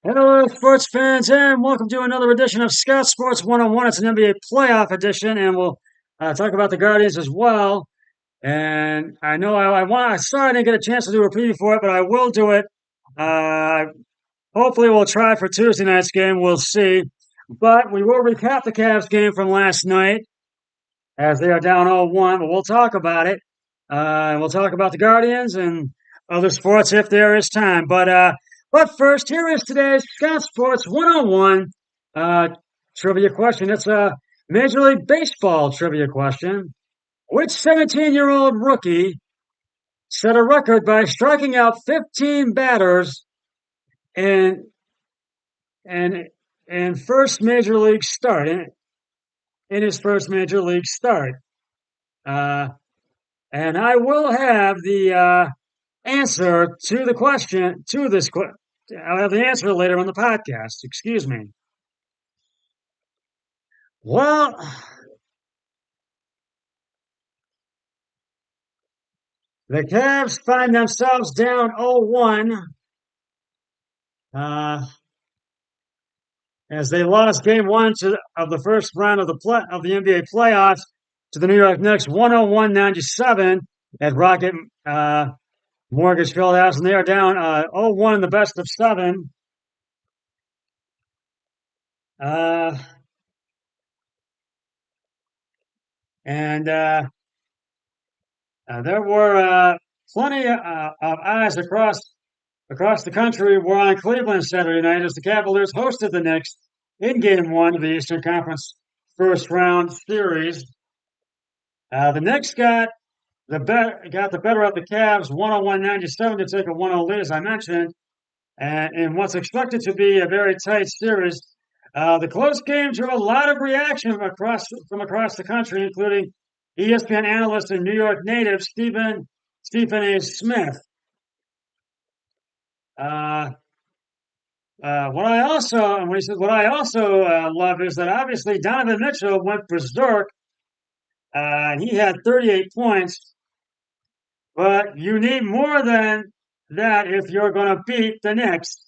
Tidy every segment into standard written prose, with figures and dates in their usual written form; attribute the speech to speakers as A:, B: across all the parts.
A: Hello, sports fans, and welcome to another edition of Scout Sports 101. It's an NBA playoff edition, and we'll talk about the Guardians as well. And I know sorry I didn't get a chance to do a preview for it, but I will do it. Uh, Hopefully, we'll try for Tuesday night's game. We'll see. But we will recap the Cavs game from last night as they are down 0-1, but we'll talk about it. We'll talk about the Guardians and other sports if there is time. But first, here is today's Scout Sports 101 trivia question. It's a Major League Baseball trivia question. Which 17-year-old rookie set a record by striking out 15 batters in in, in first major league start in his first major league start? Uh, and I will have the answer to the question to this. I'll have the answer later on the podcast. Excuse me. Well, the Cavs find themselves down 0-1 uh, as they lost Game One of the first round of the NBA playoffs to the New York Knicks 101-97 at Rocket Mortgage Fieldhouse, and they are down 0-1 in the best of seven. Uh, and There were plenty of eyes across the country were on Cleveland Saturday night as the Cavaliers hosted the Knicks in Game One of the Eastern Conference first round series. The Knicks got the better of the Cavs 101-97 to take a 1-0 lead, as I mentioned, and in what's expected to be a very tight series. The close game drew a lot of reaction from across the country, including ESPN analyst and New York native Stephen A. Smith. What I also love is that obviously Donovan Mitchell went berserk. He had 38 points, but you need more than that if you're going to beat the Knicks.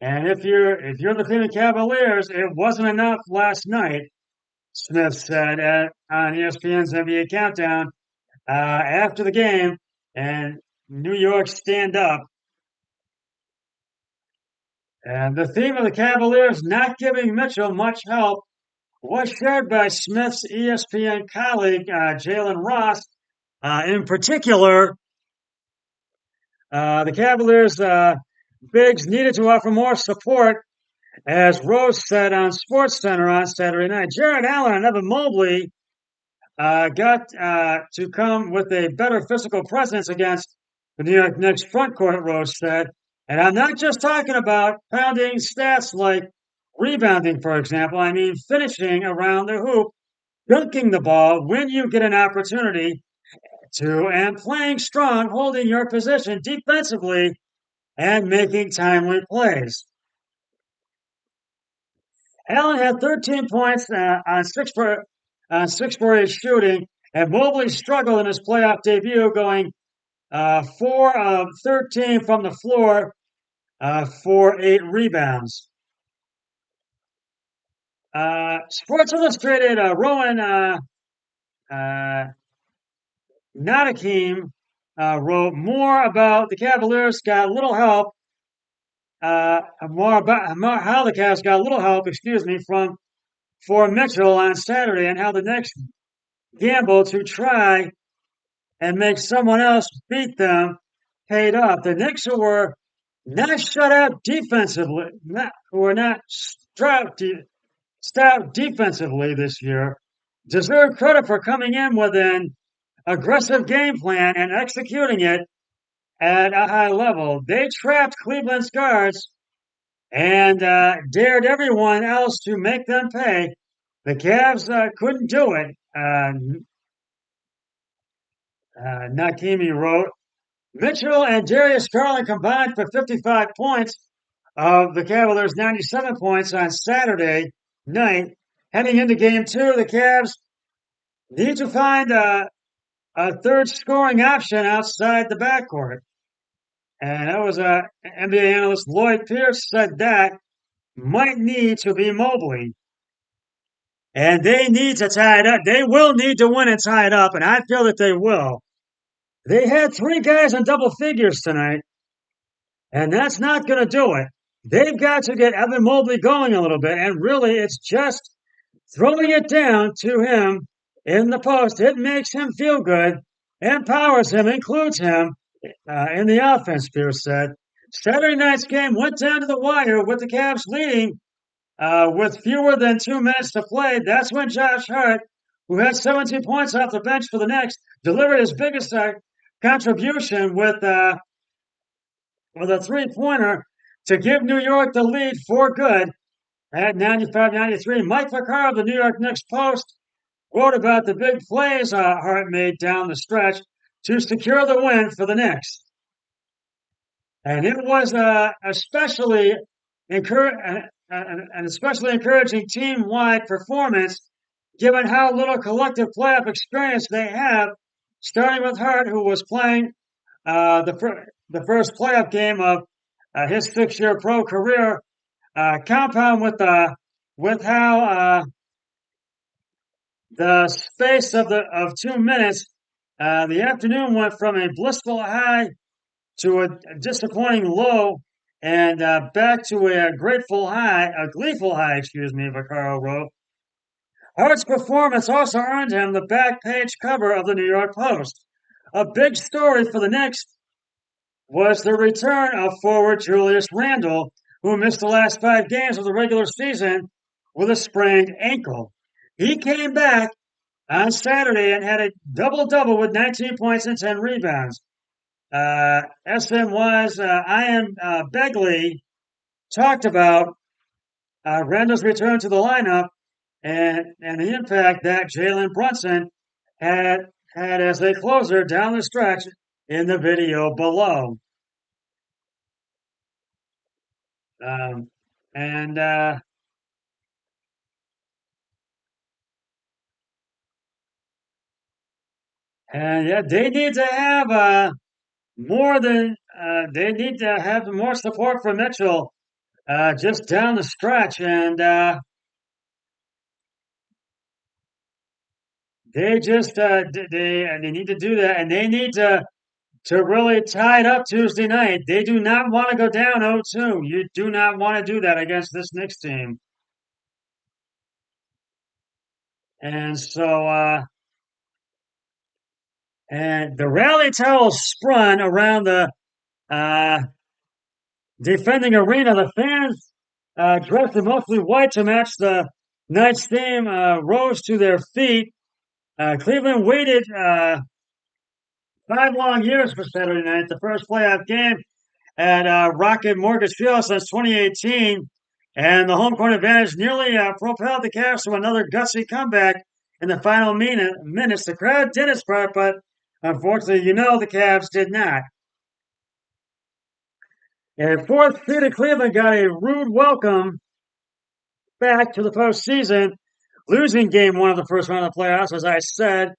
A: And if you're the Cleveland Cavaliers, it wasn't enough last night. Smith said on ESPN's NBA Countdown after the game, and New York stand up. And the theme of the Cavaliers not giving Mitchell much help was shared by Smith's ESPN colleague, Jalen Ross. In particular, the Cavaliers' bigs needed to offer more support, as Rose said on SportsCenter on Saturday night. Jared Allen and Evan Mobley got to come with a better physical presence against the New York Knicks front court, Rose said. And I'm not just talking about pounding stats like rebounding, for example. I mean finishing around the hoop, dunking the ball when you get an opportunity to, and playing strong, holding your position defensively, and making timely plays. Allen had 13 points on 6 for 8 shooting, and Mobley struggled in his playoff debut, going 4 of 13 from the floor for 8 rebounds. Sports Illustrated Rowan Nadakim wrote more about the Cavaliers got little help. More about how the Cavs got little help, for Mitchell on Saturday, and how the Knicks gamble to try and make someone else beat them paid off. The Knicks, who were not shut out defensively, who were not stout defensively this year, deserve credit for coming in with an aggressive game plan and executing it at a high level. They trapped Cleveland's guards and dared everyone else to make them pay. The Cavs couldn't do it. Nakimi wrote, Mitchell and Darius Garland combined for 55 points of the Cavaliers' 97 points on Saturday night. Heading into Game 2, the Cavs need to find a third scoring option outside the backcourt. And that was NBA analyst Lloyd Pierce said that. might need to be Mobley. And they need to tie it up. They will need to win and tie it up, and I feel that they will. They had three guys in double figures tonight, and that's not going to do it. They've got to get Evan Mobley going a little bit, and really it's just throwing it down to him in the post. It makes him feel good, empowers him, includes him in the offense, Pierce said. Saturday night's game went down to the wire with the Cavs leading with fewer than 2 minutes to play. That's when Josh Hart, who had 17 points off the bench for the Knicks, delivered his biggest contribution with a three-pointer to give New York the lead for good at 95-93. Mike Vaccaro of the New York Knicks Post wrote about the big plays Hart made down the stretch to secure the win for the Knicks. And it was especially an especially encouraging team-wide performance, given how little collective playoff experience they have. Starting with Hart, who was playing the first playoff game of his 6-year pro career, compound with how the space of 2 minutes, the afternoon went from a blissful high to a disappointing low, and back to a gleeful high, Vaccaro wrote. Hart's performance also earned him the back page cover of the New York Post. A big story for the Knicks was the return of forward Julius Randle, who missed the last 5 games of the regular season with a sprained ankle. He came back on Saturday and had a double-double with 19 points and 10 rebounds. SNY's Ian Begley talked about Randall's return to the lineup and the impact that Jalen Brunson had as a closer down the stretch in the video below. Um, and yeah, they need to have more than they need to have more support for Mitchell just down the stretch, and they just they need to do that, and they need to really tie it up Tuesday night. They do not want to go down 0-2. You do not want to do that against this Knicks team. And so, and the rally towels sprung around the uh, defending arena. The fans, dressed in mostly white to match the night's theme, rose to their feet. Cleveland waited 5 long years for Saturday night, the first playoff game at Rocket Mortgage Field since 2018, and the home court advantage nearly propelled the Cavs to another gutsy comeback in the final minutes. The crowd did its part, but unfortunately, the Cavs did not. And fourth seeded Cleveland got a rude welcome back to the postseason, losing game 1 of the first round of the playoffs, as I said.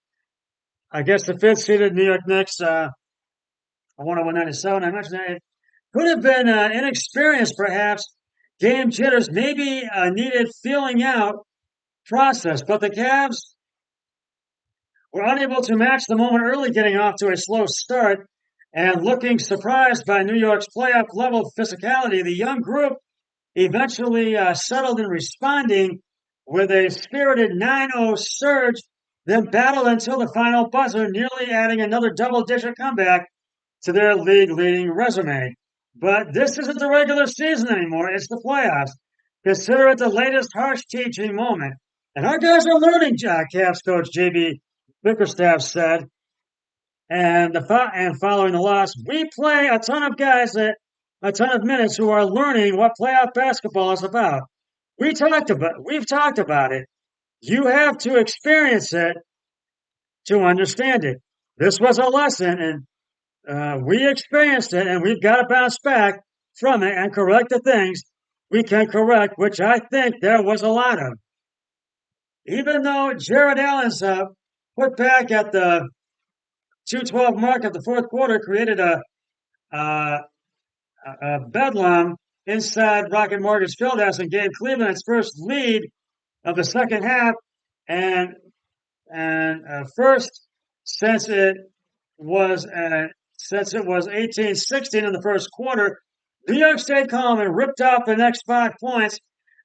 A: I guess the fifth seeded New York Knicks, 101-97. I mentioned that it could have been inexperienced, perhaps. Game jitters, maybe needed feeling out process, but the Cavs were unable to match the moment early, getting off to a slow start and looking surprised by New York's playoff level physicality. The young group eventually settled in responding with a spirited 9-0 surge, then battled until the final buzzer, nearly adding another double-digit comeback to their league-leading resume. But this isn't the regular season anymore. It's the playoffs. Consider it the latest harsh teaching moment. And our guys are learning, Cavs coach J.B. Bickerstaff said. And following the loss, we play a ton of guys a ton of minutes who are learning what playoff basketball is about. We've talked about it. You have to experience it to understand it. This was a lesson, and we experienced it, and we've got to bounce back from it and correct the things we can correct, which I think there was a lot of. Even though Jared Allen's put back at the 2:12 mark of the fourth quarter created a bedlam inside Rocket Mortgage Fieldhouse and gave Cleveland its first lead of the second half, and first since it was 18-16 in the first quarter. New York stayed calm and ripped off the next 5 points.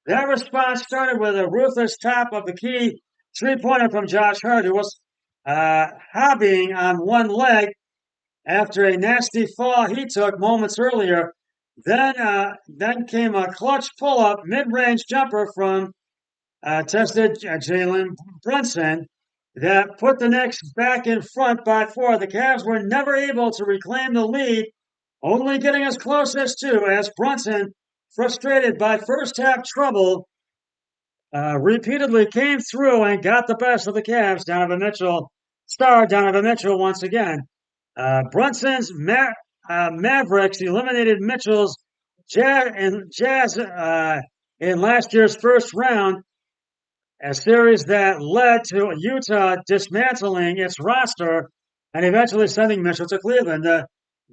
A: That response started with a ruthless top of the key three-pointer from Josh Hart, who was hobbying on one leg after a nasty fall he took moments earlier. Then came a clutch pull-up mid-range jumper from tested Jalen Brunson that put the Knicks back in front by 4. The Cavs were never able to reclaim the lead, only getting as close as 2 as Brunson, frustrated by first half trouble, repeatedly came through and got the best of the Cavs. Donovan Mitchell once again. Brunson's Mavericks eliminated Mitchell's Jazz in last year's first round, a series that led to Utah dismantling its roster and eventually sending Mitchell to Cleveland.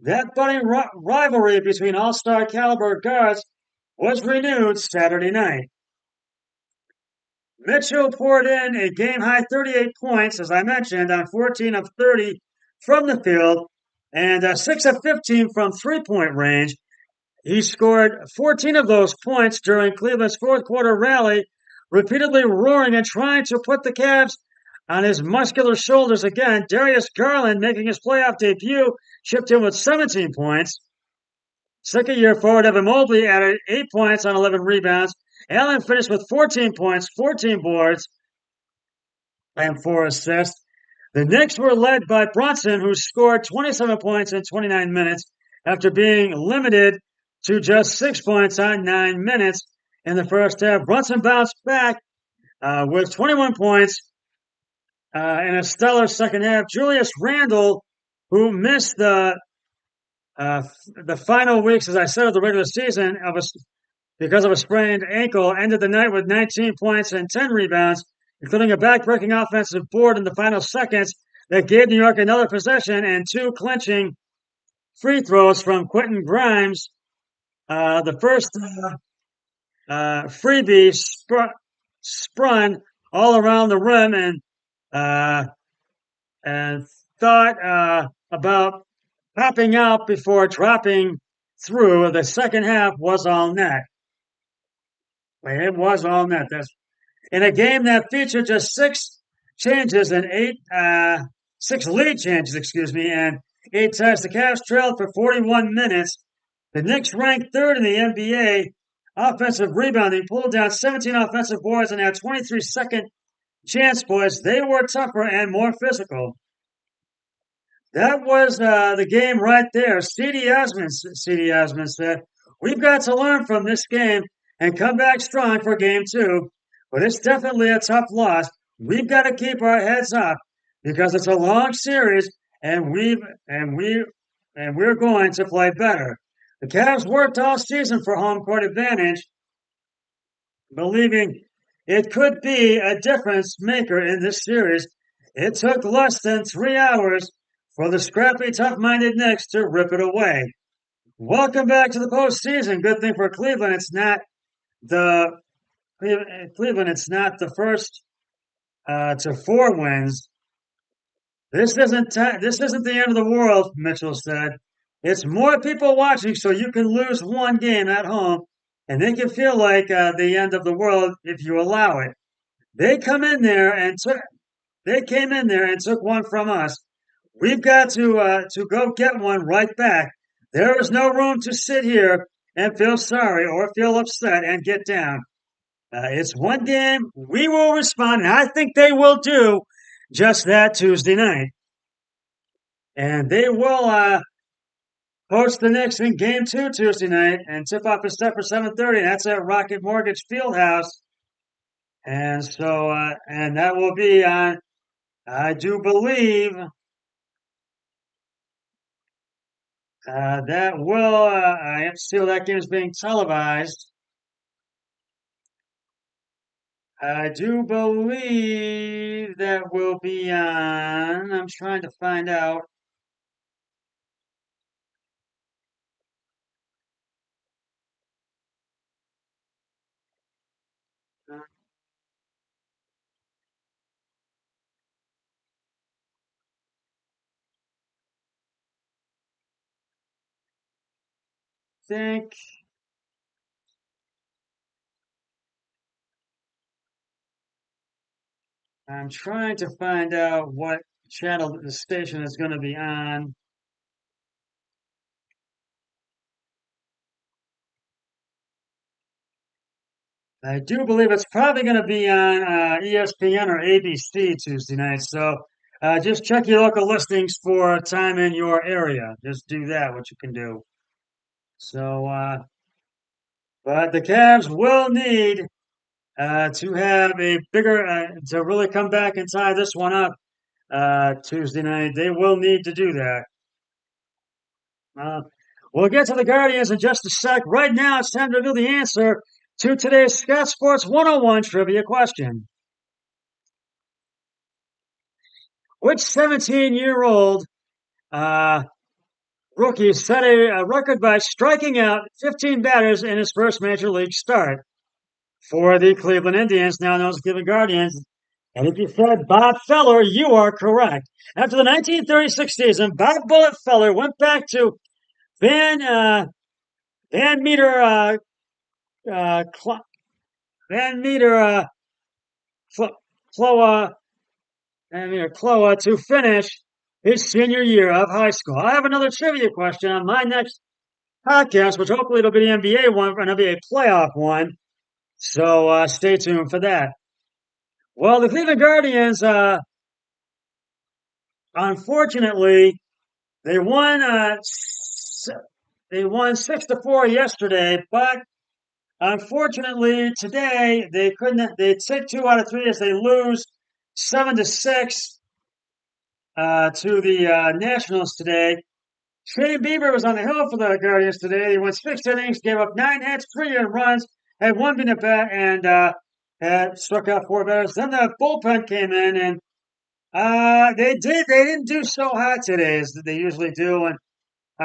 A: That budding rivalry between all-star caliber guards was renewed Saturday night. Mitchell poured in a game-high 38 points, as I mentioned, on 14 of 30 from the field and 6 of 15 from three-point range. He scored 14 of those points during Cleveland's fourth quarter rally, repeatedly roaring and trying to put the Cavs on his muscular shoulders again. Darius Garland, making his playoff debut, chipped in with 17 points. Second-year forward Evan Mobley added 8 points on 11 rebounds. Allen finished with 14 points, 14 boards, and 4 assists. The Knicks were led by Brunson, who scored 27 points in 29 minutes after being limited to just 6 points on 9 minutes in the first half. Brunson bounced back with 21 points in a stellar second half. Julius Randle, who missed the final weeks, as I said, of the regular season because of a sprained ankle, ended the night with 19 points and 10 rebounds, including a back-breaking offensive board in the final seconds that gave New York another possession and 2 clinching free throws from Quentin Grimes. The first freebie spun all around the rim and thought about popping out before dropping through. The second half was all net. It was all net. That's in a game that featured just 6 changes and 6 lead changes, and 8 ties. The Cavs trailed for 41 minutes. The Knicks ranked 3rd in the NBA offensive rebounding, pulled down 17 offensive boards and had 23 second chance points. They were tougher and more physical. That was the game right there. C.D. Osman said, "We've got to learn from this game and come back strong for game 2. But it's definitely a tough loss. We've got to keep our heads up because it's a long series, and we're going to play better." The Cavs worked all season for home court advantage, believing it could be a difference maker in this series. It took less than 3 hours for the scrappy, tough-minded Knicks to rip it away. Welcome back to the postseason. Good thing for Cleveland, it's not the first to 4 wins. This isn't the end of the world, Mitchell said. It's more people watching, so you can lose one game at home, and they can feel like the end of the world if you allow it. They came in there and took one from us. We've got to go get one right back. There is no room to sit here and feel sorry or feel upset and get down. It's one game. We will respond, and I think they will do just that Tuesday night. And they will host the Knicks in Game 2 Tuesday night, and tip-off is set for 7:30. That's at Rocket Mortgage Fieldhouse. And so, and that will be on, I do believe, I have to see that game is being televised. I do believe that will be on. I'm trying to find out. think I'm trying to find out what channel the station is going to be on. I do believe it's probably going to be on ESPN or ABC Tuesday night. So just check your local listings for a time in your area. Just do that, what you can do. So, but the Cavs will need to have a bigger, to really come back and tie this one up Tuesday night. They will need to do that. Uh, we'll get to the Guardians in just a sec. Right now, it's time to reveal the answer to today's Scott Sports 101 trivia question. Which 17-year-old uh, rookie set a record by striking out 15 batters in his first major league start for the Cleveland Indians, now known as Cleveland Guardians? And if you said Bob Feller, you are correct. After the 1936 season, Bob Bullet Feller went back to Van Meter Van Meter Cloa Cloa to finish his senior year of high school. I have another trivia question on my next podcast, which hopefully it'll be the NBA one, an NBA playoff one. So stay tuned for that. Well, the Cleveland Guardians, unfortunately, they won. They won 6-4 yesterday, but unfortunately today they couldn't. They take 2 out of 3 as they lose 7-6 to the Nationals today. Shane Bieber was on the hill for the Guardians today. He went 6 innings, gave up 9 hits, 3 runs, had one being at bat, and had struck out 4 batters. Then the bullpen came in, and they didn't do so hot today as they usually do. And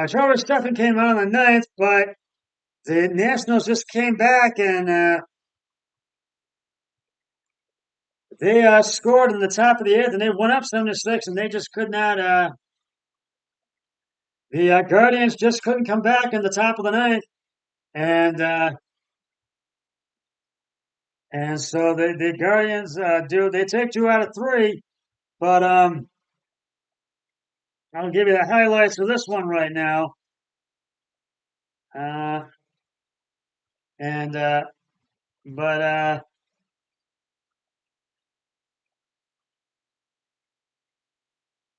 A: Trevor Stephan came out in the ninth, but the Nationals just came back and they scored in the top of the eighth, and they went up 7-6, and they just could not. The Guardians just couldn't come back in the top of the ninth, and so the Guardians they take 2 out of 3, but I'll give you the highlights of this one right now. And but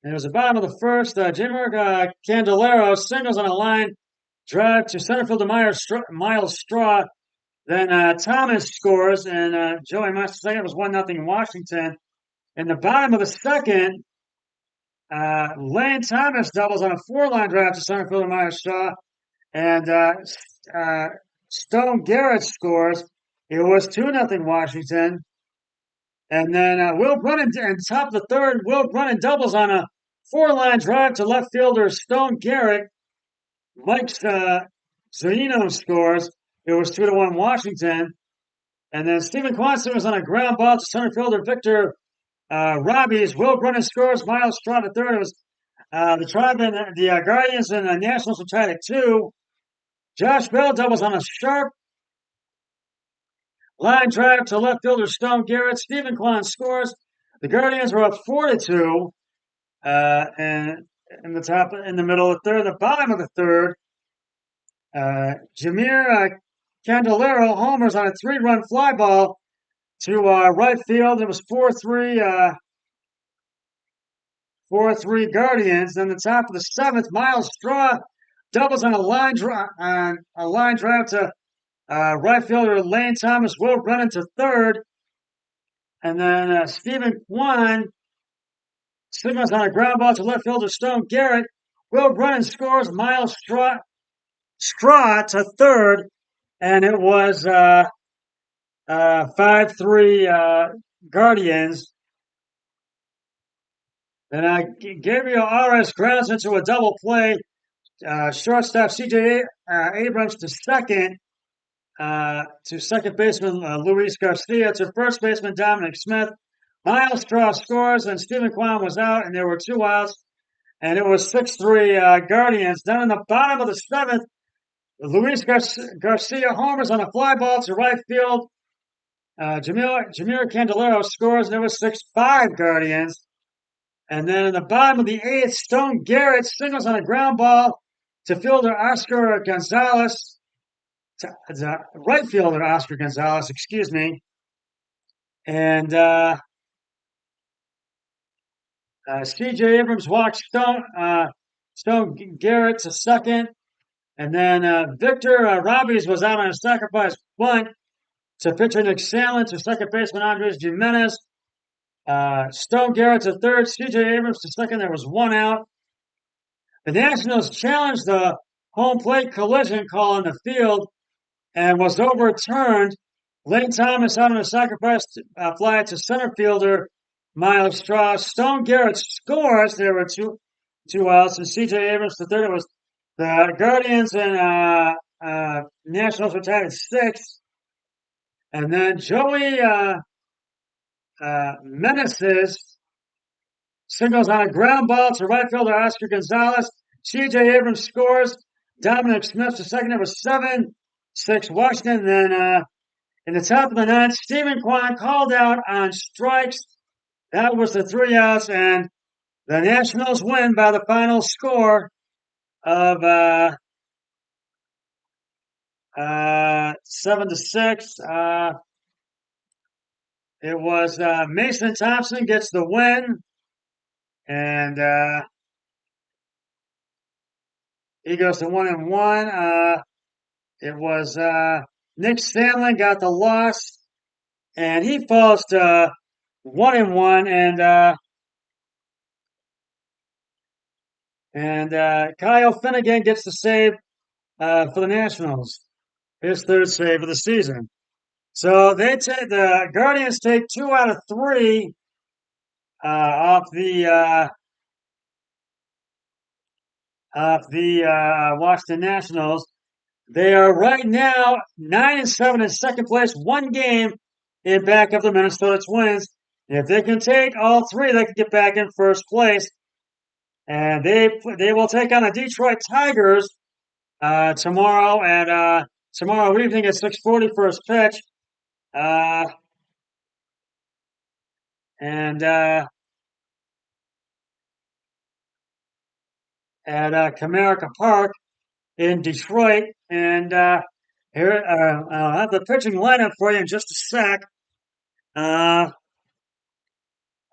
A: it was the bottom of the first. Jimmer Candelario singles on a line drive to center fielder Miles Straw. Then Thomas scores, and Joey Moss second. It was 1-0 Washington. In the bottom of the second, Lane Thomas doubles on a 4-line drive to center fielder Miles Straw, and Stone Garrett scores. It was 2-0 Washington. And then Will Brennan, in top of the third, Will Brennan doubles on a 4-line drive to left fielder Stone Garrett. Mike Zunino scores. It was 2-1 Washington. And then Stephen Quanson was on a ground ball to center fielder Victor Robbie's. Will Brennan scores. Miles Straw to third. It was the Tribe and the Guardians and the Nationals were tied at 2. Josh Bell doubles on a sharp line drive to left fielder Stone Garrett. Stephen Kwan scores. The Guardians were up 4-2. And in the middle of the third, the bottom of the third, Jameer Candelario homers on a 3-run fly ball to right field. It was 4-3 Guardians. Then the top of the seventh, Miles Straw doubles on a line drive to right fielder Lane Thomas. Will Brennan to third, and then Stephen Kwan signals on a ground ball to left fielder Stone Garrett. Will Brennan scores. Miles Straw to third, and it was 5-3 Guardians. And Gabriel Arias grounds into a double play. Shortstop C.J. Abrams to second baseman Luis Garcia, to first baseman Dominic Smith. Miles Straw scores, and Stephen Kwan was out, and there were 2 outs, and it was 6-3 Guardians. Then in the bottom of the seventh, Luis Garcia homers on a fly ball to right field. Jamir Candelario scores, and it was 6-5 Guardians. And then in the bottom of the eighth, Stone Garrett singles on a ground ball to fielder Oscar Gonzalez, to right fielder Oscar Gonzalez, excuse me. And C.J. Abrams walked Stone Garrett to second. And then Victor Robbins was out on a sacrifice bunt to pitcher Nick Sandlin to second baseman Andres Gimenez. Stone Garrett to third, C.J. Abrams to second. There was one out. The Nationals challenged the home plate collision call in the field and was overturned. Lane Thomas out on a sacrifice fly to center fielder Miles Strauss. Stone Garrett scores. There were two outs, and C.J. Abrams to third. It was the Guardians and Nationals were tied at 6. And then Joey Meneses singles on a ground ball to right fielder Oscar Gonzalez. C.J. Abrams scores. Dominic Smith to second. It was 7-6 Washington. And then in the top of the ninth, Stephen Kwan called out on strikes. That was the 3 outs, and the Nationals win by the final score of 7-6. It was Mason Thompson gets the win, and he goes to 1-1. It was Nick Sandlin got the loss, and he falls to 1-1, and Kyle Finnegan gets the save for the Nationals, his third save of the season. So the Guardians take 2 out of 3 off the Washington Nationals. They are right now 9-7 in second place, 1 game in back of the Minnesota Twins. If they can take all 3, they can get back in first place. And they will take on the Detroit Tigers tomorrow at tomorrow evening at 6:40 first pitch. And at Comerica Park in Detroit. And here I'll have the pitching lineup for you in just a sec.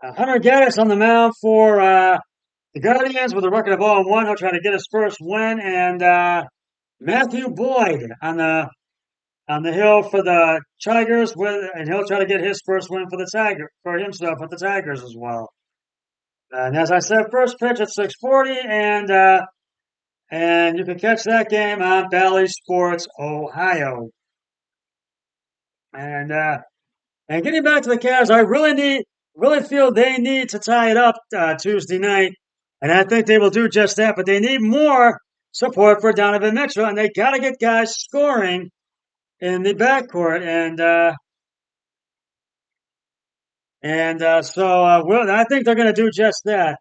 A: Hunter Gaddis on the mound for the Guardians with a record of 0-1. He'll try to get his first win. And Matthew Boyd on the hill for the Tigers, and he'll try to get his first win for himself with the Tigers as well. And as I said, first pitch at 6:40, and you can catch that game on Bally Sports Ohio. And getting back to the Cavs, I really feel they need to tie it up Tuesday night, and I think they will do just that. But they need more support for Donovan Mitchell, and they got to get guys scoring in the backcourt, so I think they're going to do just that.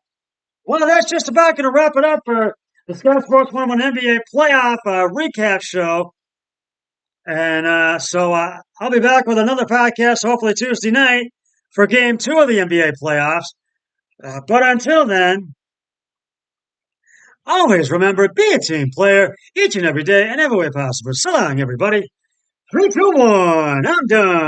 A: Well, that's just about going to wrap it up for the Sky Sports 101 NBA playoff recap show. And so I'll be back with another podcast, hopefully Tuesday night, for Game 2 of the NBA playoffs. But until then, always remember, be a team player each and every day and every way possible. So long, everybody. 3, 2, 1, I'm done.